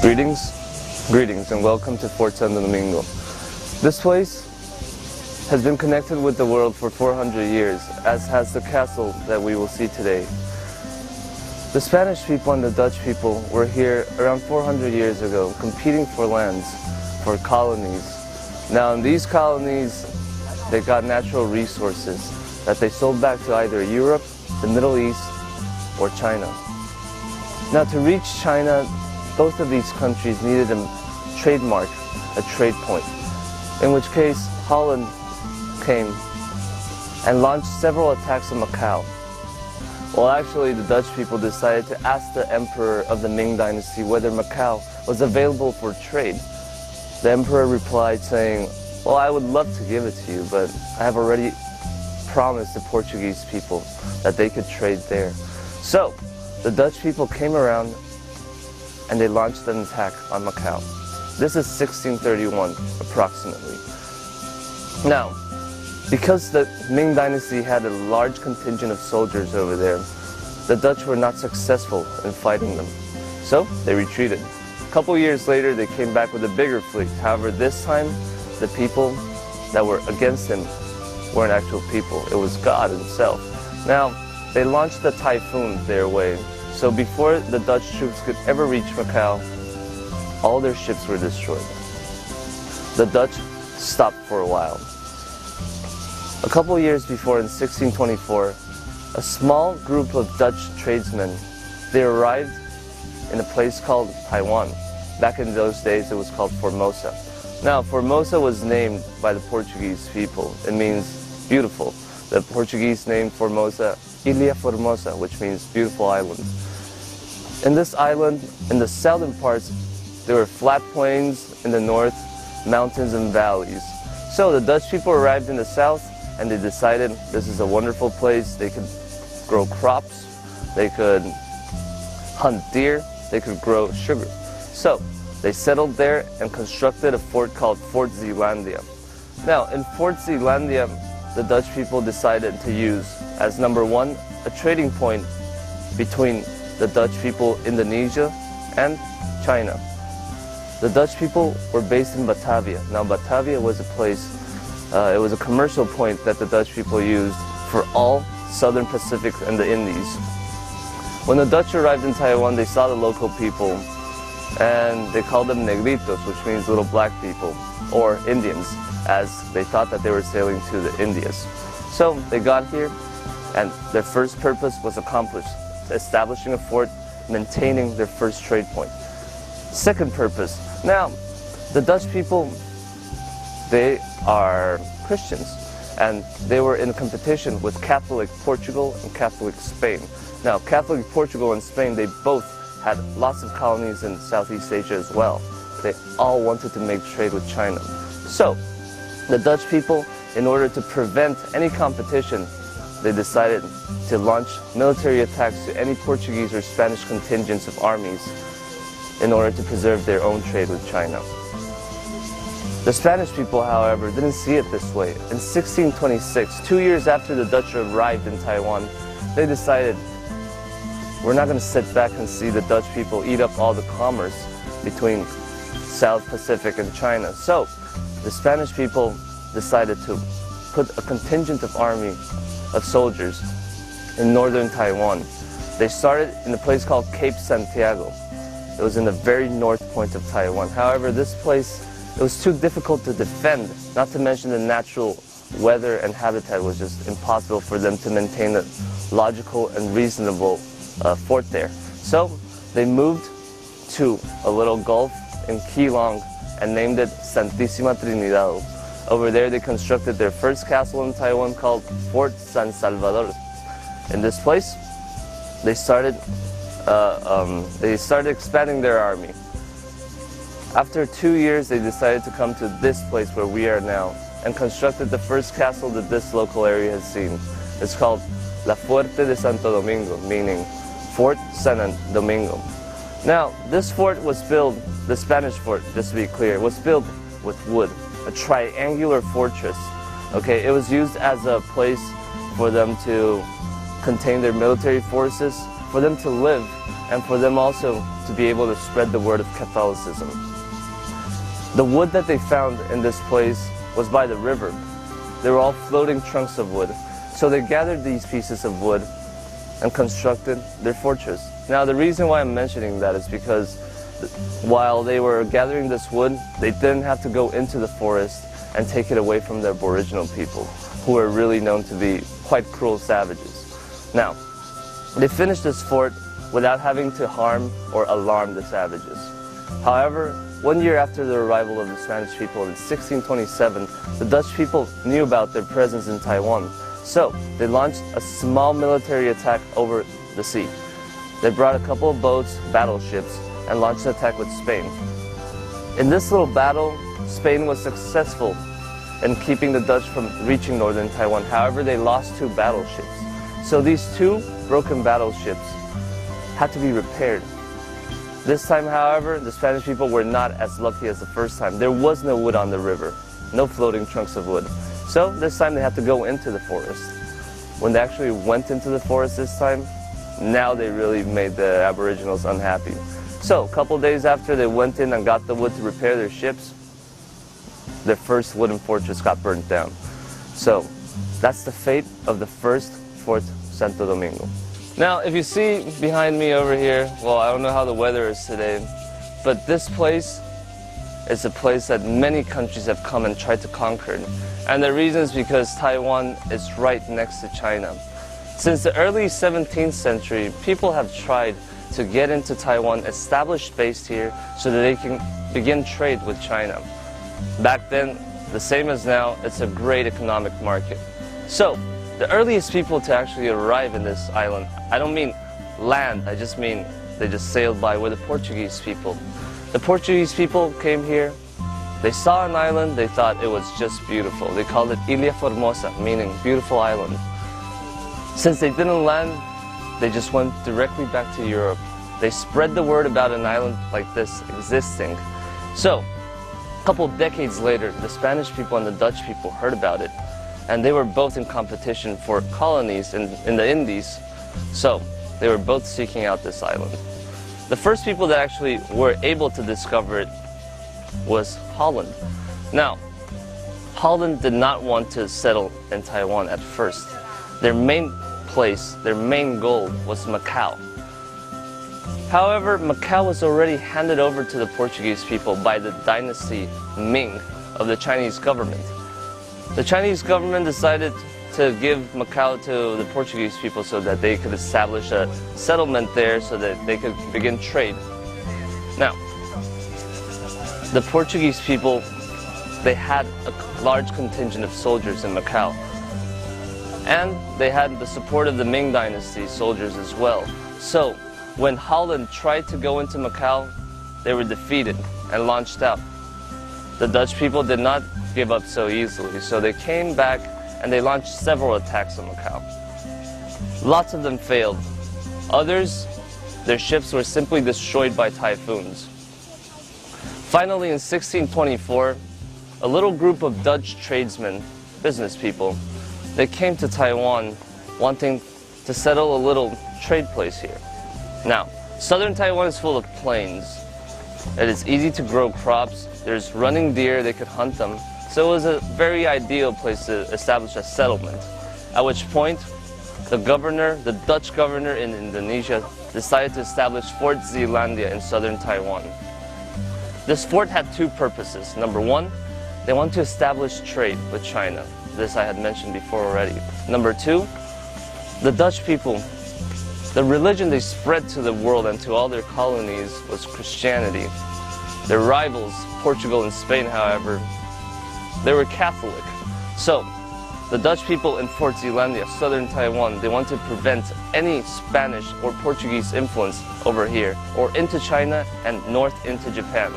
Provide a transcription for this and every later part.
Greetings and welcome to Fort Santo Domingo. This place has been connected with the world for 400 years, as has the castle that we will see today. The Spanish people and the Dutch people were here around 400 years ago, competing for lands, for colonies. Now in these colonies, they got natural resources that they sold back to either Europe, the Middle East, or China. Now to reach China, both of these countries needed a trademark, a trade point, in which case Holland came and launched several attacks on Macau. Well, actually, the Dutch people decided to ask the emperor of the Ming Dynasty whether Macau was available for trade. The emperor replied saying, "Well, I would love to give it to you, but I have already promised the Portuguese people that they could trade there." So, the Dutch people came around and they launched an attack on Macau. This is 1631, approximately. Now, because the Ming Dynasty had a large contingent of soldiers over there, the Dutch were not successful in fighting them. So, they retreated. A couple years later, they came back with a bigger fleet. However, this time, the people that were against them weren't actual people. It was God himself. Now, they launched the typhoon their way. So before the Dutch troops could ever reach Macau, all their ships were destroyed. The Dutch stopped for a while. A couple years before, in 1624, a small group of Dutch tradesmen, they arrived in a place called Taiwan. Back in those days, it was called Formosa. Now, Formosa was named by the Portuguese people. It means beautiful. The Portuguese named Formosa Ilha Formosa, which means beautiful island. In this island, in the southern parts, there were flat plains, in the north, mountains and valleys. So the Dutch people arrived in the south and they decided this is a wonderful place. They could grow crops, they could hunt deer, they could grow sugar. So they settled there and constructed a fort called Fort Zeelandia. Now in Fort Zeelandia, the Dutch people decided to use as number one, a trading point between the Dutch people, Indonesia, and China. The Dutch people were based in Batavia. Now Batavia was a place, it was a commercial point that the Dutch people used for all southern Pacific and the Indies. When the Dutch arrived in Taiwan, they saw the local people and they called them negritos, which means little black people, or Indians, as they thought that they were sailing to the Indias. So they got here and their first purpose was accomplished, establishing a fort, maintaining their first trade point. Second purpose, now the Dutch people, they are Christians and they were in competition with Catholic Portugal and Catholic Spain. Now Catholic Portugal and Spain, they both had lots of colonies in Southeast Asia as well. They all wanted to make trade with China. So the Dutch people, in order to prevent any competition, they decided to launch military attacks to any Portuguese or Spanish contingents of armies in order to preserve their own trade with China. The Spanish people, however, didn't see it this way. In 1626, 2 years after the Dutch arrived in Taiwan, they decided, we're not going to sit back and see the Dutch people eat up all the commerce between South Pacific and China. So the Spanish people decided to put a contingent of army of soldiers in northern Taiwan. They started in a place called Cape Santiago. It was in the very north point of Taiwan. However, this place, it was too difficult to defend, not to mention the natural weather and habitat was just impossible for them to maintain a logical and reasonable fort there. So they moved to a little gulf in Keelung and named it Santísima Trinidad. Over there they constructed their first castle in Taiwan called Fort San Salvador. In this place, they started expanding their army. After 2 years, they decided to come to this place where we are now and constructed the first castle that this local area has seen. It's called La Fuerte de Santo Domingo, meaning Fort San Domingo. Now, this fort was built, the Spanish fort, just to be clear, was built with wood, a triangular fortress. Okay, it was used as a place for them to contain their military forces, for them to live and for them also to be able to spread the word of Catholicism. The wood that they found in this place was by the river. They were all floating trunks of wood. So they gathered these pieces of wood and constructed their fortress. Now the reason why I'm mentioning that is because while they were gathering this wood, they didn't have to go into the forest and take it away from the Aboriginal people, who were really known to be quite cruel savages. Now, they finished this fort without having to harm or alarm the savages. However, 1 year after the arrival of the Spanish people in 1627, the Dutch people knew about their presence in Taiwan. So, they launched a small military attack over the sea. They brought a couple of boats, battleships, and launched an attack with Spain. In this little battle, Spain was successful in keeping the Dutch from reaching northern Taiwan. However, they lost 2 battleships. So these 2 broken battleships had to be repaired. This time, however, the Spanish people were not as lucky as the first time. There was no wood on the river, no floating trunks of wood. So this time they had to go into the forest. When they actually went into the forest this time, now they really made the Aboriginals unhappy. So a couple days after they went in and got the wood to repair their ships, their first wooden fortress got burnt down. So that's the fate of the first Fort Santo Domingo. Now, if you see behind me over here, well, I don't know how the weather is today, but this place is a place that many countries have come and tried to conquer. And the reason is because Taiwan is right next to China. Since the early 17th century, people have tried to get into Taiwan, establish base here so that they can begin trade with China. Back then, the same as now, it's a great economic market. So, the earliest people to actually arrive in this island, I don't mean land, I just mean they just sailed by, were the Portuguese people. The Portuguese people came here, they saw an island, they thought it was just beautiful. They called it Ilha Formosa, meaning beautiful island. Since they didn't land, they just went directly back to Europe. They spread the word about an island like this existing. So, a couple of decades later, the Spanish people and the Dutch people heard about it. And they were both in competition for colonies in the Indies. So, they were both seeking out this island. The first people that actually were able to discover it was Holland. Now, Holland did not want to settle in Taiwan at first. Their main place, their main goal was Macau. However, Macau was already handed over to the Portuguese people by the dynasty Ming of the Chinese government. The Chinese government decided to give Macau to the Portuguese people so that they could establish a settlement there so that they could begin trade. Now, the Portuguese people, they had a large contingent of soldiers in Macau. And they had the support of the Ming Dynasty soldiers as well. So, when Holland tried to go into Macau, they were defeated and launched out. The Dutch people did not give up so easily, so they came back and they launched several attacks on Macau. Lots of them failed. Others, their ships were simply destroyed by typhoons. Finally, in 1624, a little group of Dutch tradesmen, business people, they came to Taiwan wanting to settle a little trade place here. Now, southern Taiwan is full of plains. It is easy to grow crops. There's running deer, they could hunt them. So it was a very ideal place to establish a settlement. At which point, the Dutch governor in Indonesia, decided to establish Fort Zeelandia in southern Taiwan. This fort had 2 purposes. Number 1, they wanted to establish trade with China. This I had mentioned before already. Number 2, the Dutch people, the religion they spread to the world and to all their colonies was Christianity. Their rivals, Portugal and Spain, however, they were Catholic. So, the Dutch people in Fort Zeelandia, southern Taiwan, they wanted to prevent any Spanish or Portuguese influence over here, or into China and north into Japan.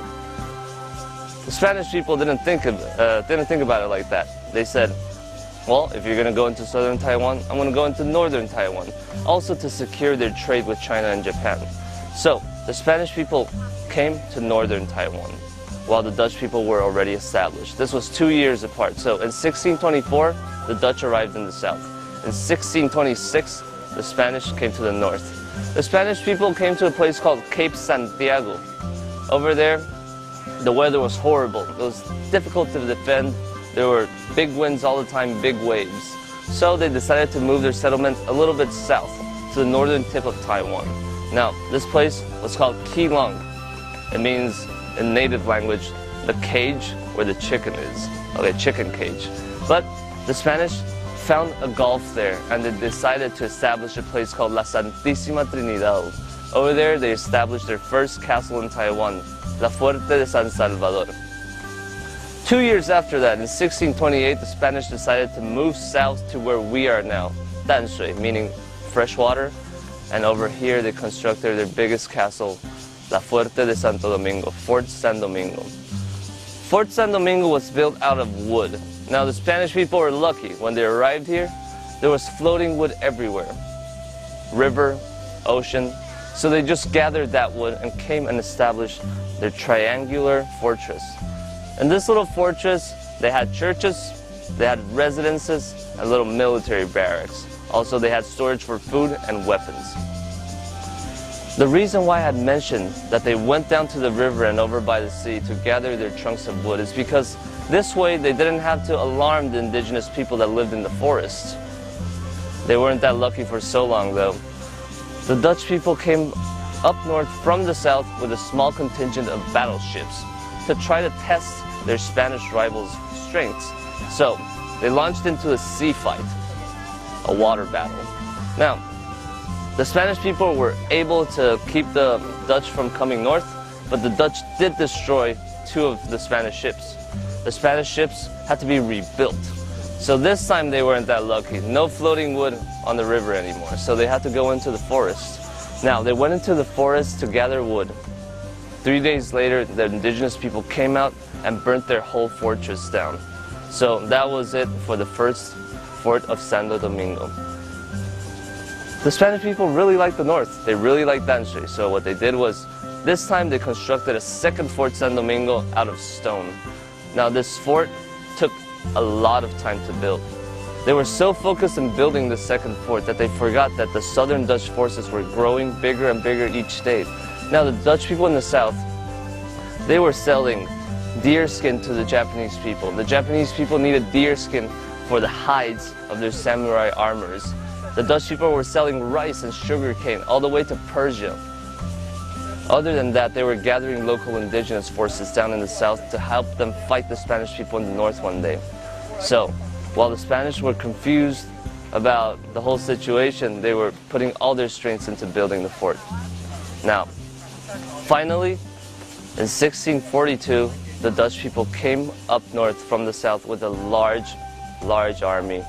The Spanish people didn't think about it like that. They said, well, if you're going to go into southern Taiwan, I'm going to go into northern Taiwan, also to secure their trade with China and Japan. So, the Spanish people came to northern Taiwan, while the Dutch people were already established. This was 2 years apart. So, in 1624, the Dutch arrived in the south. In 1626, the Spanish came to the north. The Spanish people came to a place called Cape Santiago. Over there, the weather was horrible. It was difficult to defend. There were big winds all the time, big waves. So they decided to move their settlement a little bit south to the northern tip of Taiwan. Now, this place was called Keelung. It means, in native language, the cage where the chicken is. Okay, chicken cage. But the Spanish found a gulf there, and they decided to establish a place called La Santísima Trinidad. Over there, they established their first castle in Taiwan, La Fuerte de San Salvador. 2 years after that, in 1628, the Spanish decided to move south to where we are now, Danshui, meaning fresh water, and over here they constructed their biggest castle, La Fuerte de Santo Domingo, Fort San Domingo. Fort San Domingo was built out of wood. Now the Spanish people were lucky. When they arrived here, there was floating wood everywhere. River, ocean. So they just gathered that wood and came and established their triangular fortress. In this little fortress, they had churches, they had residences, and little military barracks. Also, they had storage for food and weapons. The reason why I had mentioned that they went down to the river and over by the sea to gather their trunks of wood is because this way they didn't have to alarm the indigenous people that lived in the forests. They weren't that lucky for so long though. The Dutch people came up north from the south with a small contingent of battleships to try to test their Spanish rivals' strengths. So they launched into a sea fight, a water battle. Now, the Spanish people were able to keep the Dutch from coming north, but the Dutch did destroy 2 of the Spanish ships. The Spanish ships had to be rebuilt. So this time they weren't that lucky. No floating wood on the river anymore, so they had to go into the forest. Now, they went into the forest to gather wood. 3 days later, the indigenous people came out and burnt their whole fortress down. So that was it for the first fort of Santo Domingo. The Spanish people really liked the north. They really liked Danshui. So what they did was, this time they constructed a second Fort San Domingo out of stone. Now this fort took a lot of time to build. They were so focused in building the second fort that they forgot that the southern Dutch forces were growing bigger and bigger each day. Now the Dutch people in the south, they were selling deer skin to the Japanese people. The Japanese people needed deer skin for the hides of their samurai armors. The Dutch people were selling rice and sugar cane all the way to Persia. Other than that, they were gathering local indigenous forces down in the south to help them fight the Spanish people in the north one day. So, while the Spanish were confused about the whole situation, they were putting all their strengths into building the fort. Now, finally, in 1642, the Dutch people came up north from the south with a large army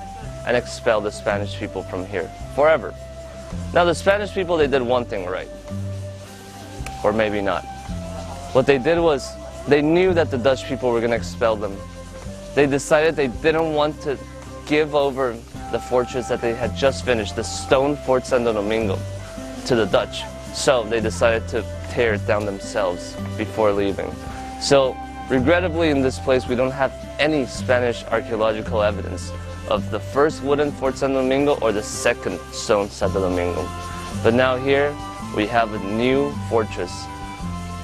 and expelled the Spanish people from here forever. Now the Spanish people, they did one thing right, or maybe not. What they did was, they knew that the Dutch people were going to expel them. They decided they didn't want to give over the fortress that they had just finished, the stone Fort Santo Domingo, to the Dutch. So they decided to tear it down themselves before leaving. So regrettably, in this place, we don't have any Spanish archaeological evidence of the first wooden Fort Santo Domingo or the second stone Santo Domingo. But now here, we have a new fortress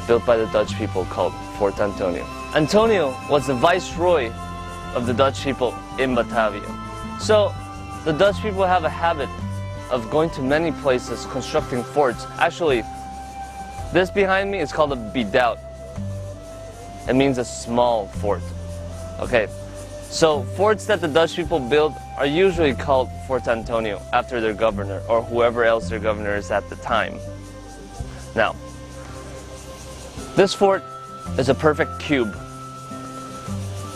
built by the Dutch people called Fort Antonio. Antonio was the viceroy of the Dutch people in Batavia. So the Dutch people have a habit of going to many places, constructing forts. Actually, this behind me is called a redoubt. It means a small fort. Okay, so forts that the Dutch people build are usually called Fort Antonio after their governor or whoever else their governor is at the time. Now, this fort is a perfect cube.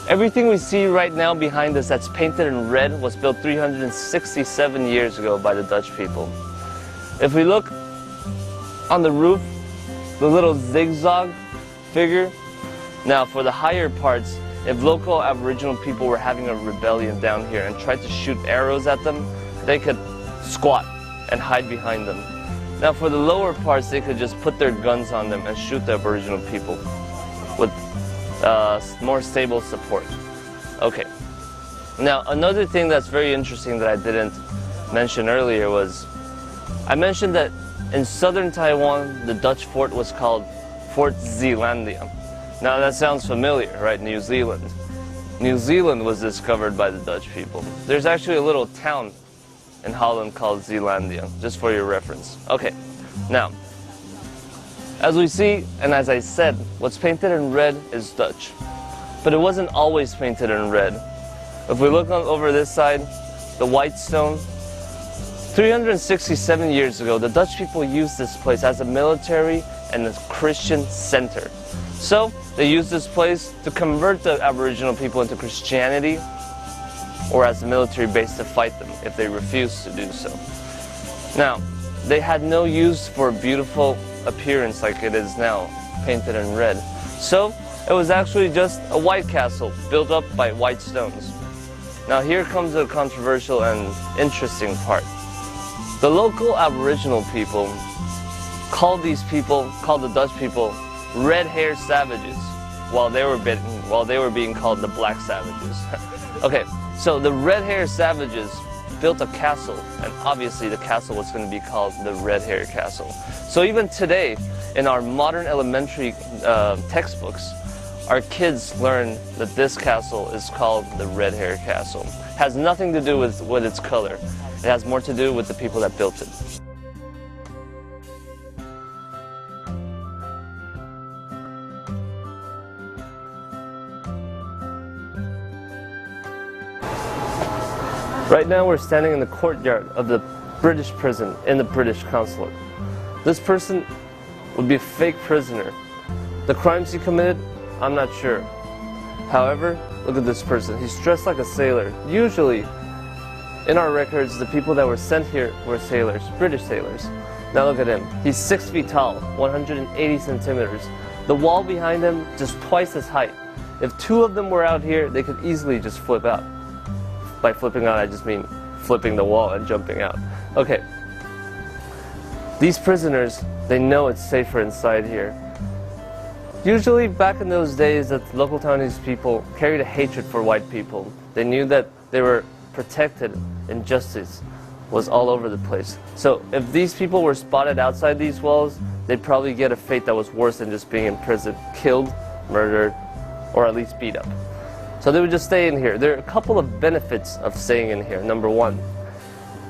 Everything we see right now behind us that's painted in red was built 367 years ago by the Dutch people. If we look on the roof, the little zigzag figure, now for the higher parts, if local Aboriginal people were having a rebellion down here and tried to shoot arrows at them, they could squat and hide behind them. Now for the lower parts, they could just put their guns on them and shoot the Aboriginal people with more stable support. Okay. Now another thing that's very interesting that I didn't mention earlier was I mentioned that in southern Taiwan, the Dutch fort was called Fort Zeelandia. Now that sounds familiar, right? New Zealand. New Zealand was discovered by the Dutch people. There's actually a little town in Holland called Zeelandia, just for your reference. Okay, now, as we see, and as I said, what's painted in red is Dutch. But it wasn't always painted in red. If we look over this side, the white stone, 367 years ago, the Dutch people used this place as a military and a Christian center. So they used this place to convert the Aboriginal people into Christianity, or as a military base to fight them if they refused to do so. Now, they had no use for a beautiful appearance like it is now, painted in red. So it was actually just a white castle built up by white stones. Now here comes the controversial and interesting part. The local Aboriginal people called the Dutch people red-haired savages, while they were being called the black savages. Okay, so the red-haired savages built a castle, and obviously the castle was going to be called the Red-Hair Castle. So even today, in our modern elementary textbooks, our kids learn that this castle is called the Red-Hair Castle. It has nothing to do with its color. It has more to do with the people that built it. Right now we're standing in the courtyard of the British prison in the British consulate. This person would be a fake prisoner. The crimes he committed, I'm not sure. However, look at this person. He's dressed like a sailor. Usually, in our records, the people that were sent here were sailors, British sailors. Now look at him. He's 6 feet tall, 180 centimeters. The wall behind him, just twice his height. If two of them were out here, they could easily just flip out. By flipping out, I just mean flipping the wall and jumping out. Okay. These prisoners, they know it's safer inside here. Usually, back in those days, that local Taiwanese people carried a hatred for white people. They knew that they were protected, injustice was all over the place. So if these people were spotted outside these walls, they'd probably get a fate that was worse than just being in prison, killed, murdered, or at least beat up. So they would just stay in here. There are a couple of benefits of staying in here. Number one,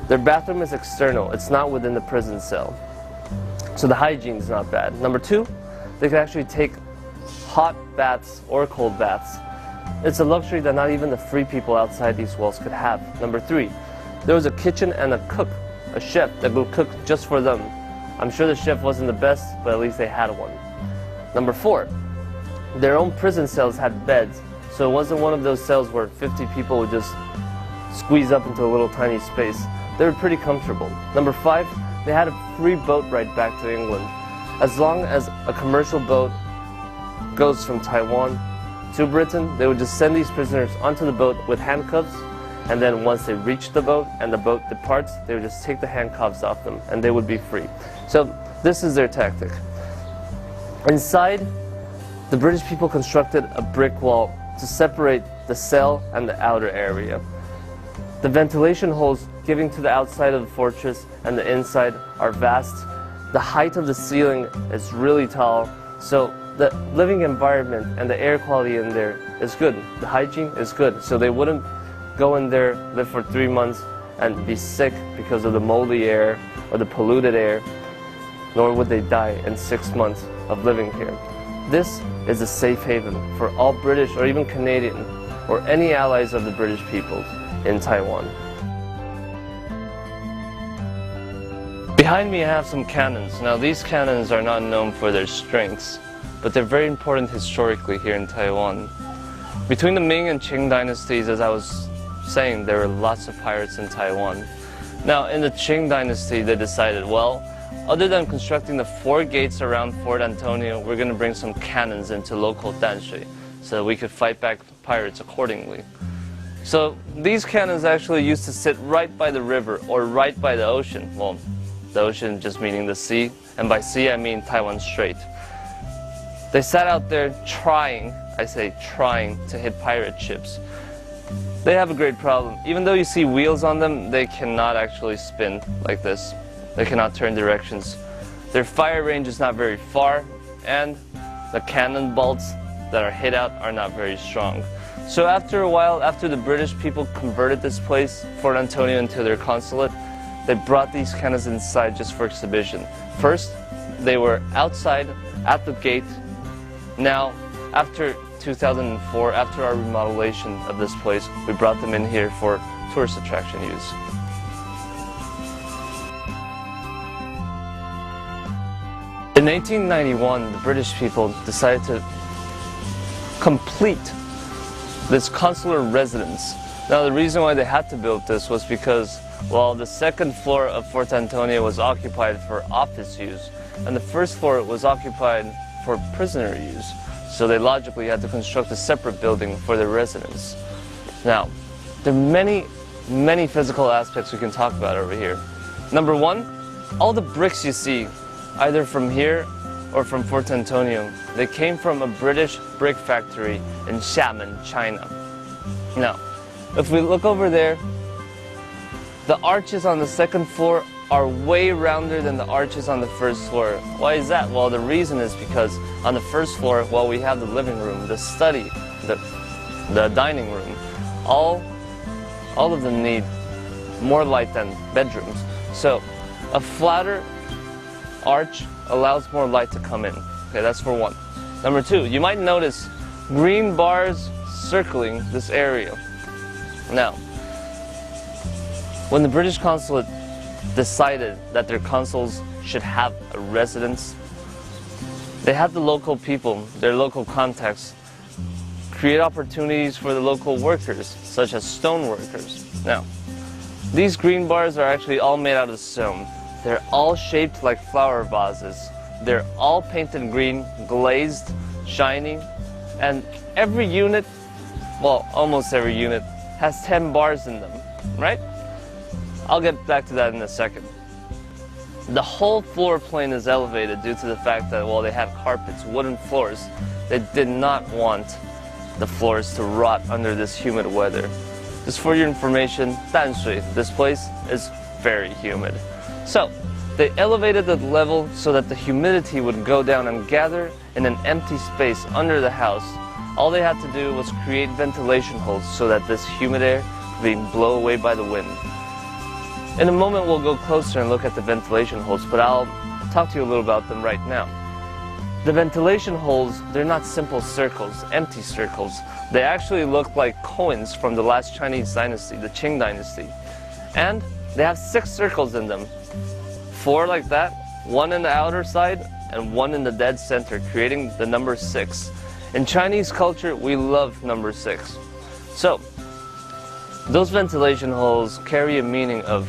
their bathroom is external. It's not within the prison cell. So the hygiene is not bad. Number two, they could actually take hot baths or cold baths. It's a luxury that not even the free people outside these walls could have. Number three, there was a kitchen and a cook, a chef that would cook just for them. I'm sure the chef wasn't the best, but at least they had one. Number four, their own prison cells had beds. So it wasn't one of those cells where 50 people would just squeeze up into a little tiny space. They were pretty comfortable. Number five, they had a free boat ride back to England. As long as a commercial boat goes from Taiwan to Britain, they would just send these prisoners onto the boat with handcuffs, and then once they reach the boat and the boat departs, they would just take the handcuffs off them and they would be free. So this is their tactic. Inside, the British people constructed a brick wall to separate the cell and the outer area. The ventilation holes giving to the outside of the fortress and the inside are vast. The height of the ceiling is really tall, so the living environment and the air quality in there is good. The hygiene is good, so they wouldn't go in there, live for 3 months, and be sick because of the moldy air or the polluted air, nor would they die in 6 months of living here. This is a safe haven for all British or even Canadian or any allies of the British people in Taiwan. Behind me I have some cannons. Now these cannons are not known for their strengths, but they're very important historically here in Taiwan. Between the Ming and Qing dynasties, as I was saying, there were lots of pirates in Taiwan. Now in the Qing dynasty they decided, well, other than constructing the 4 gates around Fort Antonio, we're going to bring some cannons into local Danshui so we could fight back pirates accordingly. So these cannons actually used to sit right by the river or right by the ocean. Well, the ocean just meaning the sea, and by sea I mean Taiwan Strait. They sat out there trying, I say trying, to hit pirate ships. They have a great problem. Even though you see wheels on them, they cannot actually spin like this. They cannot turn directions. Their fire range is not very far, and the cannon bolts that are hit out are not very strong. So after a while, after the British people converted this place, Fort Antonio, into their consulate, they brought these cannons inside just for exhibition. First, they were outside at the gate. Now, after 2004, after our remodelation of this place, we brought them in here for tourist attraction use. In 1891, the British people decided to complete this consular residence. Now, the reason why they had to build this was because, well, the second floor of Fort Antonio was occupied for office use, and the first floor was occupied for prisoner use. So they logically had to construct a separate building for their residence. Now, there are many physical aspects we can talk about over here. Number one, all the bricks you see, either from here or from Fort Antonio, they came from a British brick factory in Xiamen, China. Now, if we look over there, the arches on the second floor are way rounder than the arches on the first floor. Why is that? Well, the reason is because on the first floor, well, we have the living room, the study, the dining room. All of them need more light than bedrooms. So a flatter arch allows more light to come in. Okay, that's for one. Number two, you might notice green bars circling this area. Now, when the British consulate decided that their consuls should have a residence, they had the local people, their local contacts, create opportunities for the local workers, such as stone workers. Now, these green bars are actually all made out of stone. They're all shaped like flower vases. They're all painted green, glazed, shiny, and every unit, well, almost every unit, has 10 bars in them, right? I'll get back to that in a second. The whole floor plane is elevated due to the fact that, well, they had carpets, wooden floors. They did not want the floors to rot under this humid weather. Just for your information, Danshui, this place is very humid. So, they elevated the level so that the humidity would go down and gather in an empty space under the house. All they had to do was create ventilation holes so that this humid air could be blown away by the wind. In a moment, we'll go closer and look at the ventilation holes, but I'll talk to you a little about them right now. The ventilation holes, they're not simple circles, empty circles. They actually look like coins from the last Chinese dynasty, the Qing dynasty. And they have 6 circles in them. 4 like that, 1 in the outer side, and 1 in the dead center, creating the number 6. In Chinese culture, we love number 6. So, those ventilation holes carry a meaning of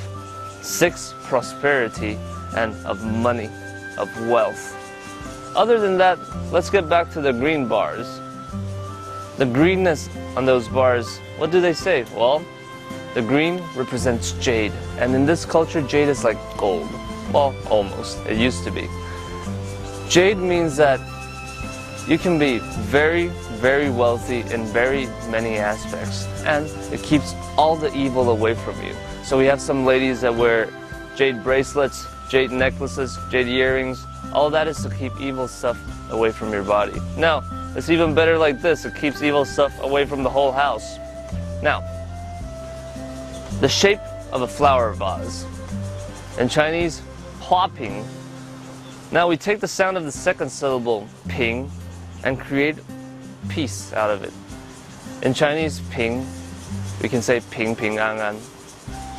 6, prosperity, and of money, of wealth. Other than that, let's get back to the green bars. The greenness on those bars, what do they say? Well, the green represents jade, and in this culture, jade is like gold. Well, almost. It used to be. Jade means that you can be very, very wealthy in very many aspects, and it keeps all the evil away from you. So we have some ladies that wear jade bracelets, jade necklaces, jade earrings. All that is to keep evil stuff away from your body. Now, it's even better like this. It keeps evil stuff away from the whole house. Now, the shape of a flower vase. In Chinese, hua ping. Now we take the sound of the second syllable, ping, and create peace out of it. In Chinese, ping, we can say ping ping an an.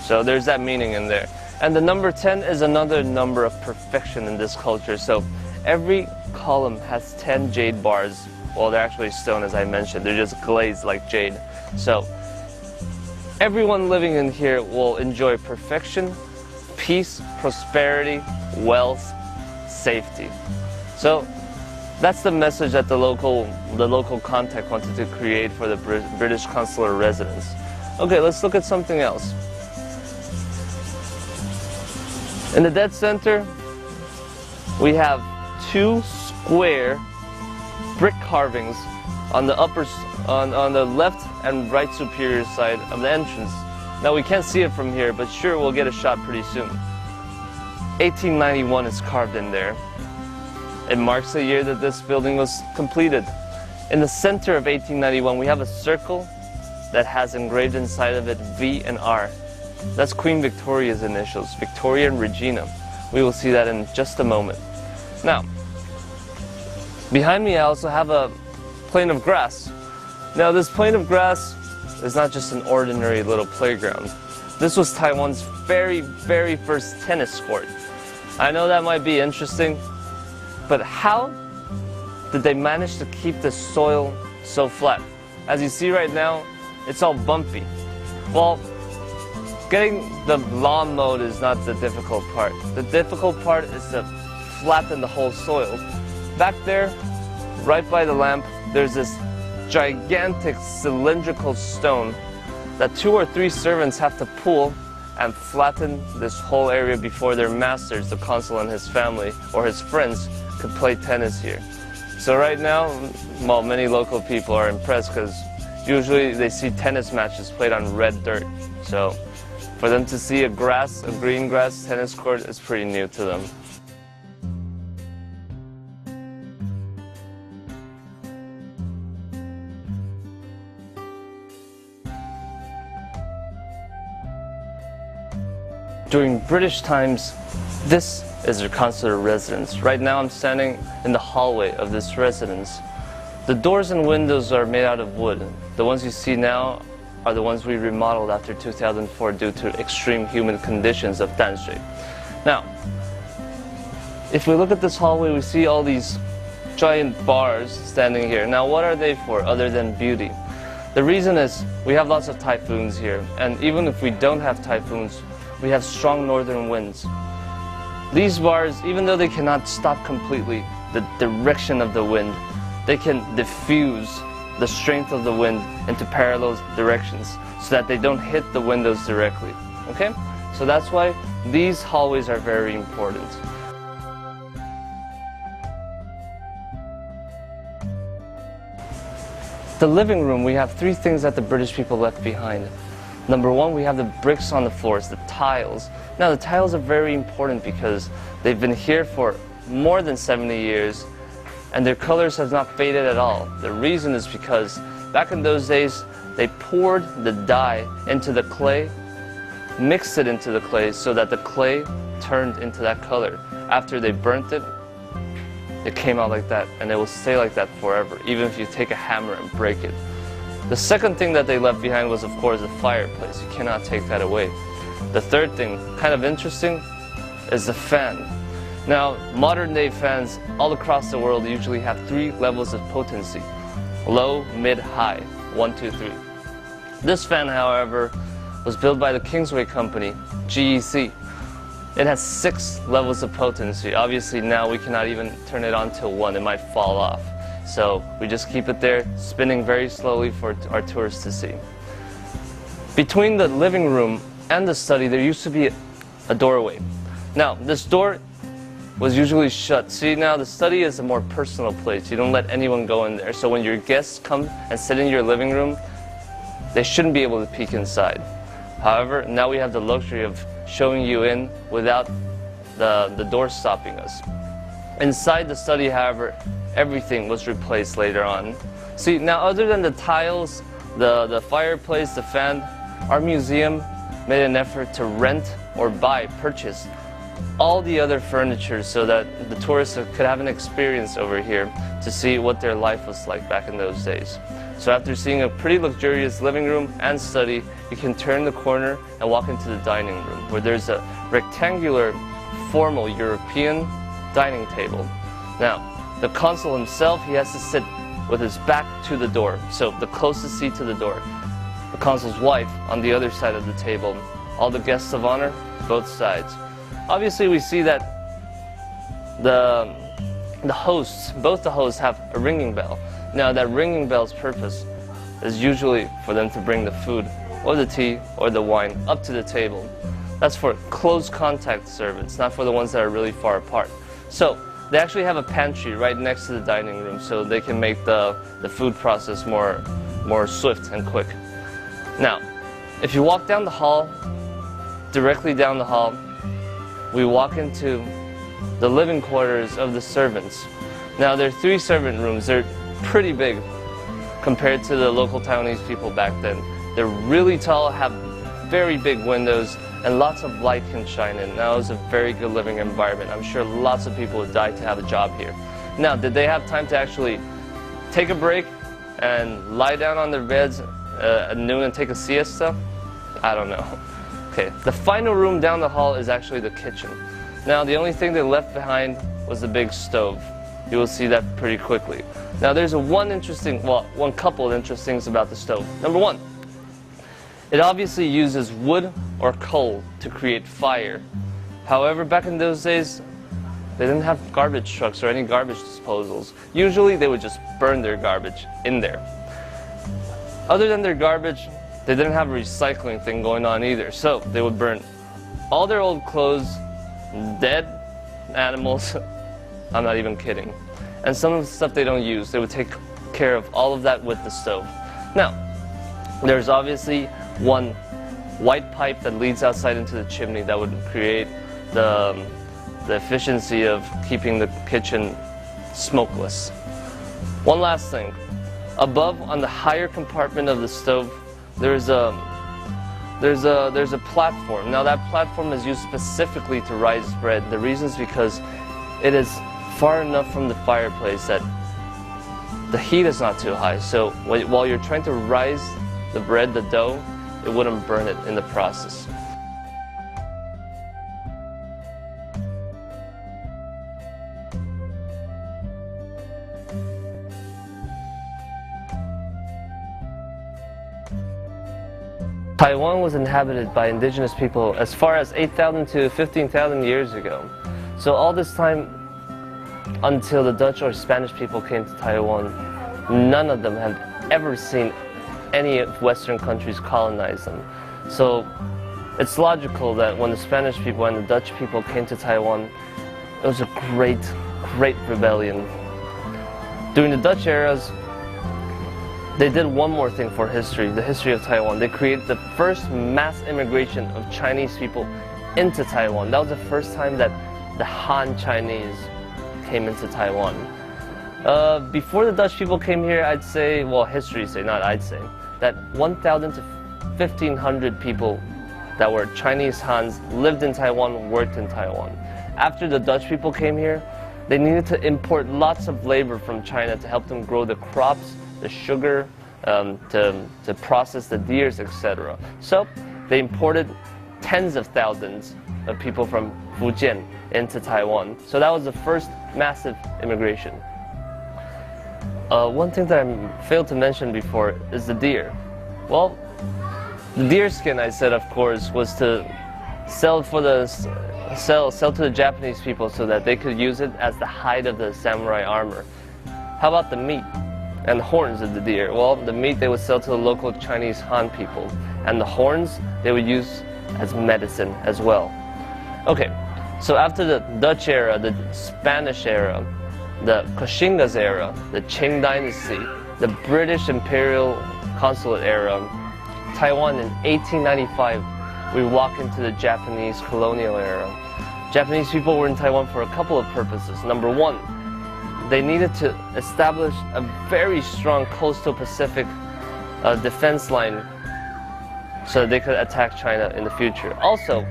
So there's that meaning in there. And the number 10 is another number of perfection in this culture. So every column has 10 jade bars. Well, they're actually stone, as I mentioned. They're just glazed like jade. So everyone living in here will enjoy perfection, peace, prosperity, wealth, safety. So that's the message that the local contact wanted to create for the British consular residence. Okay, let's look at something else. In the dead center, we have 2 square brick carvings on the on the left and right superior side of the entrance. Now we can't see it from here, but sure, we'll get a shot pretty soon. 1891 is carved in there. It marks the year that this building was completed. In the center of 1891, we have a circle that has engraved inside of it V and R. That's Queen Victoria's initials, Victoria and Regina. We will see that in just a moment. Now, behind me I also have a plane of grass. Now this plane of grass is not just an ordinary little playground. This was Taiwan's very first tennis court. I know that might be interesting, but how did they manage to keep the soil so flat? As you see right now, it's all bumpy. Well, getting the lawn mowed is not the difficult part. The difficult part is to flatten the whole soil. Back there, right by the lamp, there's this gigantic cylindrical stone that 2 or 3 servants have to pull and flatten this whole area before their masters, the consul and his family, or his friends, could play tennis here. So right now, well, many local people are impressed because usually they see tennis matches played on red dirt. So for them to see a green grass tennis court is pretty new to them. During British times, this is their consular residence. Right now I'm standing in the hallway of this residence. The doors and windows are made out of wood. The ones you see now are the ones we remodeled after 2004 due to extreme humid conditions of Danshui. Now, if we look at this hallway, we see all these giant bars standing here. Now, what are they for other than beauty? The reason is we have lots of typhoons here, and even if we don't have typhoons, we have strong northern winds. These bars, even though they cannot stop completely the direction of the wind, they can diffuse the strength of the wind into parallel directions so that they don't hit the windows directly. Okay? So that's why these hallways are very important. The living room, we have 3 things that the British people left behind. Number 1, we have the bricks on the floors, the tiles. Now the tiles are very important because they've been here for more than 70 years and their colors have not faded at all. The reason is because back in those days, they poured the dye into the clay, mixed it into the clay so that the clay turned into that color. After they burnt it, it came out like that, and it will stay like that forever, even if you take a hammer and break it. The second thing that they left behind was, of course, the fireplace. You cannot take that away. The third thing, kind of interesting, is the fan. Now, modern-day fans all across the world usually have 3 levels of potency: low, mid, high, 1, 2, 3. This fan, however, was built by the Kingsway company, GEC. It has 6 levels of potency. Obviously, now we cannot even turn it on to 1. It might fall off. So we just keep it there, spinning very slowly for our tourists to see. Between the living room and the study, there used to be a doorway. Now, this door was usually shut. See, now the study is a more personal place. You don't let anyone go in there. So when your guests come and sit in your living room, they shouldn't be able to peek inside. However, now we have the luxury of showing you in without the door stopping us. Inside the study, however, everything was replaced later on. See, now other than the tiles, the fireplace, the fan, our museum made an effort to rent or purchase all the other furniture so that the tourists could have an experience over here to see what their life was like back in those days. So after seeing a pretty luxurious living room and study, you can turn the corner and walk into the dining room, where there's a rectangular, formal European dining table. Now, the consul himself, he has to sit with his back to the door, so the closest seat to the door. The consul's wife on the other side of the table. All the guests of honor, both sides. Obviously, we see that the hosts, both the hosts have a ringing bell. Now, that ringing bell's purpose is usually for them to bring the food or the tea or the wine up to the table. That's for close contact servants, not for the ones that are really far apart. So they actually have a pantry right next to the dining room so they can make the food process more swift and quick. Now, if you walk down the hall, directly down the hall, we walk into the living quarters of the servants. Now, there are 3 servant rooms. They're pretty big compared to the local Taiwanese people back then. They're really tall, have very big windows, and lots of light can shine in. Now, it was a very good living environment. I'm sure lots of people would die to have a job here. Now, did they have time to actually take a break and lie down on their beds at noon and take a siesta? I don't know. Okay, the final room down the hall is actually the kitchen. Now, the only thing they left behind was the big stove. You will see that pretty quickly. Now, there's one couple of interesting things about the stove. Number 1, it obviously uses wood or coal to create fire. However, back in those days, they didn't have garbage trucks or any garbage disposals. Usually, they would just burn their garbage in there. Other than their garbage, they didn't have a recycling thing going on either. So, they would burn all their old clothes, dead animals, I'm not even kidding. And some of the stuff they don't use, they would take care of all of that with the stove. Now, there's obviously one white pipe that leads outside into the chimney that would create the efficiency of keeping the kitchen smokeless. One last thing. Above, on the higher compartment of the stove, there's a platform. Now, that platform is used specifically to rise bread. The reason is because it is far enough from the fireplace that the heat is not too high. So while you're trying to rise the bread, the dough, it wouldn't burn it in the process. Taiwan was inhabited by indigenous people as far as 8,000 to 15,000 years ago. So all this time, until the Dutch or Spanish people came to Taiwan, none of them have ever seen any of Western countries colonize them. So it's logical that when the Spanish people and the Dutch people came to Taiwan, it was a great rebellion. During the Dutch eras, they did one more thing for history, the history of Taiwan. They created the first mass immigration of Chinese people into Taiwan. That was the first time that the Han Chinese came into Taiwan. Before the Dutch people came here, I'd say, well, history say, not I'd say, that 1,000 to 1,500 people that were Chinese Hans lived in Taiwan, worked in Taiwan. After the Dutch people came here, they needed to import lots of labor from China to help them grow the crops, the sugar, to process the deers, etc. So they imported tens of thousands of people from Fujian into Taiwan. So that was the first massive immigration. One thing that I failed to mention before is the deer. Well, the deer skin, I said, of course, was to sell to the Japanese people so that they could use it as the hide of the samurai armor. How about the meat and the horns of the deer? Well, the meat they would sell to the local Chinese Han people, and the horns they would use as medicine as well. Okay, so after the Dutch era, the Spanish era, the Koshingas era, the Qing dynasty, the British imperial consulate era, Taiwan in 1895, we walk into the Japanese colonial era. Japanese people were in Taiwan for a couple of purposes. Number 1, they needed to establish a very strong coastal Pacific defense line so that they could attack China in the future. Also,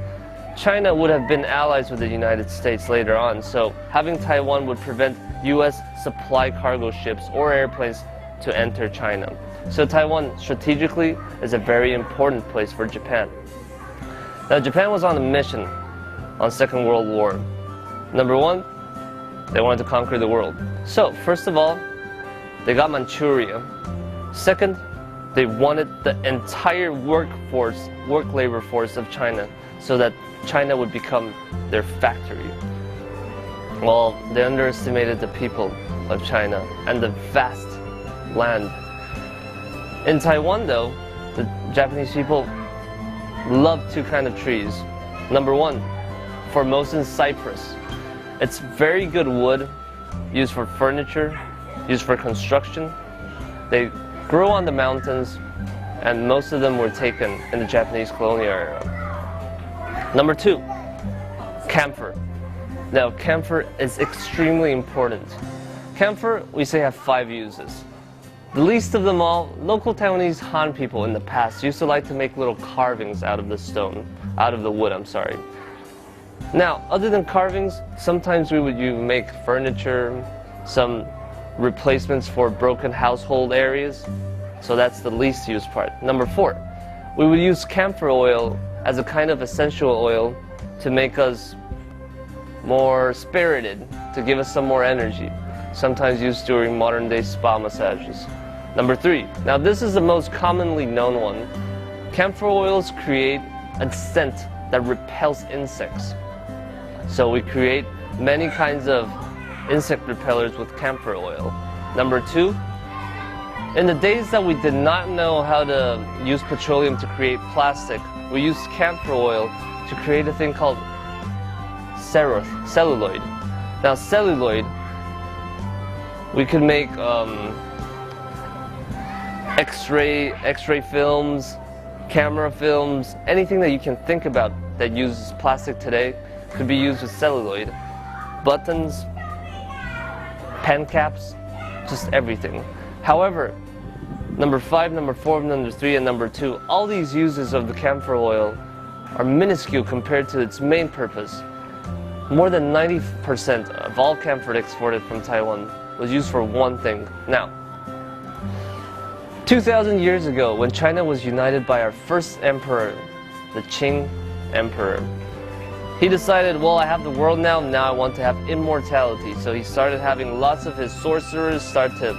China would have been allies with the United States later on, so having Taiwan would prevent U.S. supply cargo ships or airplanes to enter China. So Taiwan, strategically, is a very important place for Japan. Now, Japan was on a mission on Second World War. Number 1, they wanted to conquer the world. So, first of all, they got Manchuria. Second, they wanted the entire work labor force of China so that China would become their factory. Well, they underestimated the people of China and the vast land. In Taiwan, though, the Japanese people love 2 kinds of trees. Number 1, Formosan cypress. It's very good wood, used for furniture, used for construction. They grow on the mountains, and most of them were taken in the Japanese colonial era. Number 2, Camphor. Now, camphor is extremely important. Camphor, we say, have 5 uses. The least of them all, local Taiwanese Han people in the past used to like to make little carvings out of the wood, I'm sorry. Now, other than carvings, sometimes we would make furniture, some replacements for broken household areas. So that's the least used part. Number 4, we would use camphor oil as a kind of essential oil to make us more spirited, to give us some more energy, sometimes used during modern day spa massages. Number 3, now this is the most commonly known one. Camphor oils create a scent that repels insects. So we create many kinds of insect repellers with camphor oil. Number 2, in the days that we did not know how to use petroleum to create plastic, we used camphor oil to create a thing called celluloid. Now celluloid, we could make X-ray films, camera films, anything that you can think about that uses plastic today could be used with celluloid. Buttons, pen caps, just everything. However, number 5, number 4, number 3, and number 2, all these uses of the camphor oil are minuscule compared to its main purpose. More than 90% of all camphor exported from Taiwan was used for one thing. Now, 2,000 years ago, when China was united by our first emperor, the Qing emperor, he decided, well, I have the world now I want to have immortality. So he started having lots of his sorcerers start to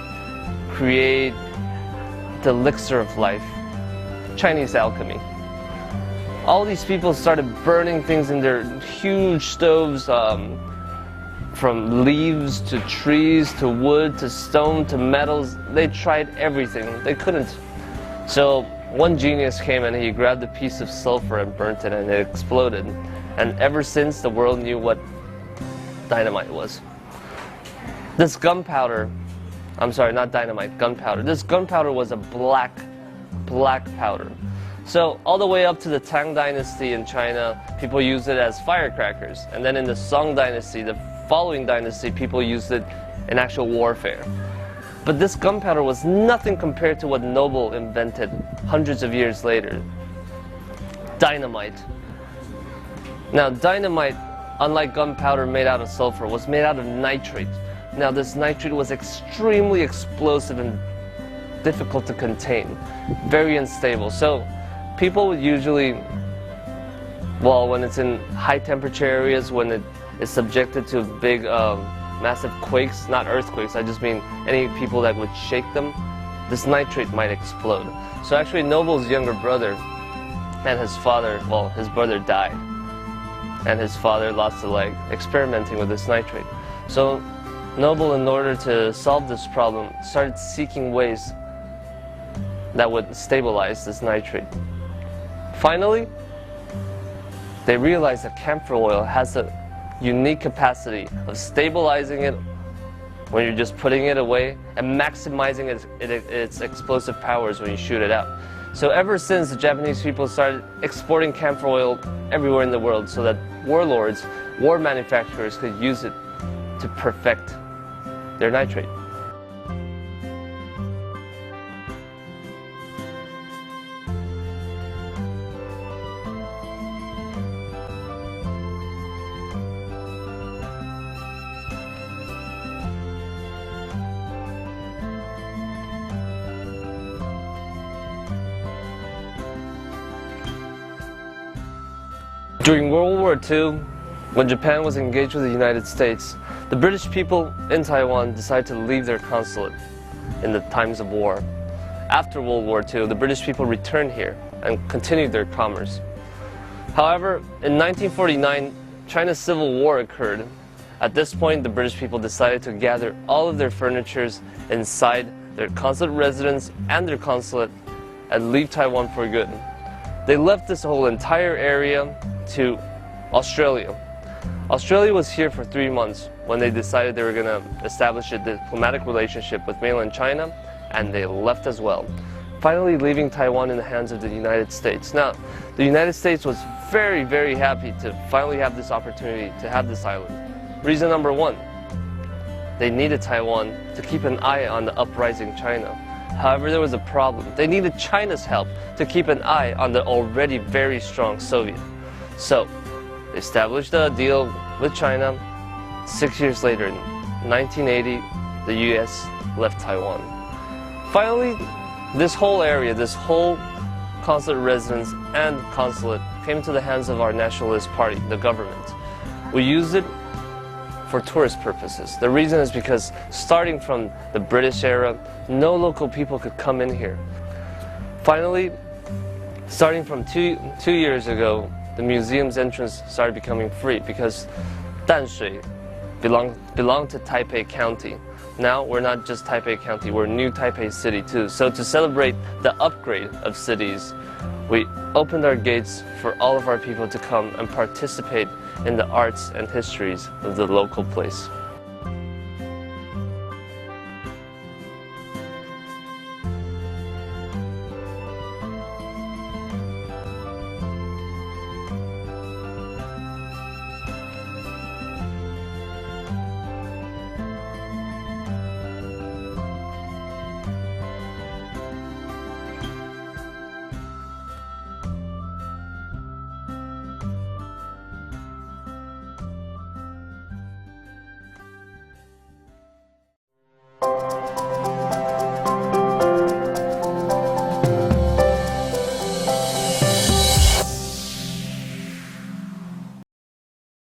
create the elixir of life, Chinese alchemy. All these people started burning things in their huge stoves, from leaves to trees to wood to stone to metals. They tried everything. They couldn't. So one genius came and he grabbed a piece of sulfur and burnt it, and it exploded. And ever since, the world knew what dynamite was. This gunpowder, I'm sorry, not dynamite, gunpowder. This gunpowder was a black powder. So all the way up to the Tang Dynasty in China, people used it as firecrackers. And then in the Song Dynasty, the following dynasty, people used it in actual warfare. But this gunpowder was nothing compared to what Noble invented hundreds of years later. Dynamite. Now dynamite, unlike gunpowder made out of sulfur, was made out of nitrate. Now this nitrate was extremely explosive and difficult to contain, very unstable. So people would usually, well, when it's in high temperature areas, when it is subjected to big, massive quakes, not earthquakes, I just mean any people that would shake them, this nitrate might explode. So actually Noble's younger brother and his father, well, his brother died, and his father lost a leg experimenting with this nitrate. So Noble, in order to solve this problem, started seeking ways that would stabilize this nitrate. Finally, they realized that camphor oil has a unique capacity of stabilizing it when you're just putting it away and maximizing its explosive powers when you shoot it out. So ever since, the Japanese people started exporting camphor oil everywhere in the world so that warlords, war manufacturers could use it to perfect their nitrate. During World War II, when Japan was engaged with the United States, the British people in Taiwan decided to leave their consulate in the times of war. After World War II, the British people returned here and continued their commerce. However, in 1949, China's Civil War occurred. At this point, the British people decided to gather all of their furnitures inside their consulate residence and their consulate and leave Taiwan for good. They left this whole entire area to Australia. Australia was here for 3 months when they decided they were going to establish a diplomatic relationship with mainland China, and they left as well. finally leaving Taiwan in the hands of the United States. Now, the United States was very, very happy to finally have this opportunity to have this island. Reason number one, they needed Taiwan to keep an eye on the uprising China. However, there was a problem. They needed China's help to keep an eye on the already very strong Soviet. So, they established a deal with China. 6 years later, in 1980, the US left Taiwan. Finally, this whole area, this whole consulate residence and consulate came into the hands of our nationalist party, the government. We used it for tourist purposes. The reason is because starting from the British era, no local people could come in here. Finally, starting from two years ago, the museum's entrance started becoming free because Danshui belonged to Taipei County. Now we're not just Taipei County, we're New Taipei City too. So to celebrate the upgrade of cities, we opened our gates for all of our people to come and participate in the arts and histories of the local place.